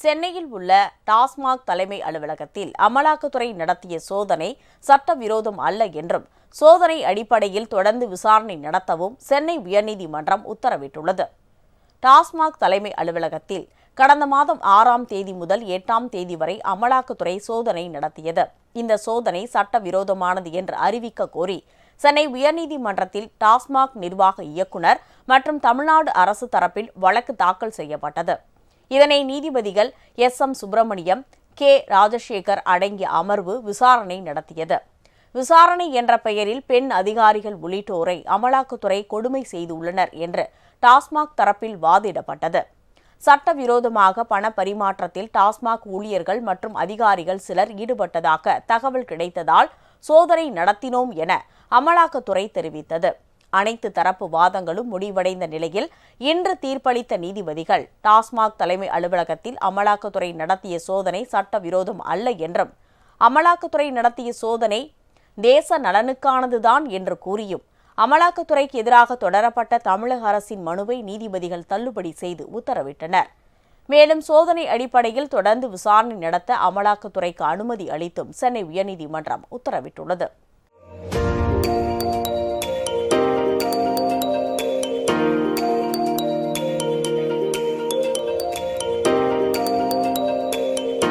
சென்னையில் உள்ள டாஸ்மாக் தலைமை அலுவலகத்தில் அமலாக்கத்துறை நடத்திய சோதனை சட்டவிரோதம் அல்ல என்றும் சோதனை அடிப்படையில் தொடர்ந்து விசாரணை நடத்தவும் சென்னை உயர்நீதிமன்றம் உத்தரவிட்டுள்ளது. டாஸ்மாக் தலைமை அலுவலகத்தில் கடந்த மாதம் 6ஆம் தேதி முதல் 8ஆம் தேதி வரை அமலாக்கத்துறை சோதனை நடத்தியது. இந்த சோதனை சட்டவிரோதமானது என்று அறிவிக்க கோரி சென்னை உயர்நீதிமன்றத்தில் டாஸ்மாக் நிர்வாக இயக்குநர் மற்றும் தமிழ்நாடு அரசு தரப்பில் வழக்கு தாக்கல் செய்யப்பட்டது. இதனை நீதிபதிகள் எஸ்.எம். சுப்பிரமணியம், கே. ராஜசேகர் அடங்கிய அமர்வு விசாரணை நடத்தியது. விசாரணை என்ற பெயரில் பெண் அதிகாரிகள் உள்ளிட்டோரை அமலாக்கத்துறை கொடுமை செய்துள்ளனர் என்று டாஸ்மாக் தரப்பில் வாதிடப்பட்டது. சட்டவிரோதமாக பண பரிமாற்றத்தில் டாஸ்மாக் ஊழியர்கள் மற்றும் அதிகாரிகள் சிலர் ஈடுபட்டதாக தகவல் கிடைத்ததால் சோதனை நடத்தினோம் என அமலாக்கத்துறை தெரிவித்தது. அனைத்து தரப்பு வாதங்களும் முடிவடைந்த நிலையில் இன்று தீர்ப்பளித்த நீதிபதிகள் டாஸ்மாக் தலைமை அலுவலகத்தில் அமலாக்கத்துறை நடத்திய சோதனை சட்டவிரோதம் அல்ல என்றும் அமலாக்கத்துறை நடத்திய சோதனை தேச நலனுக்கானதுதான் என்று கூறியும் அமலாக்கத்துறைக்கு எதிராக தொடரப்பட்ட தமிழக அரசின் மனுவை நீதிபதிகள் தள்ளுபடி செய்து உத்தரவிட்டனர். மேலும் சோதனை அடிப்படையில் தொடர்ந்து விசாரணை நடத்த அமலாக்கத்துறைக்கு அனுமதி அளித்தும் சென்னை உயர்நீதிமன்றம் உத்தரவிட்டுள்ளது.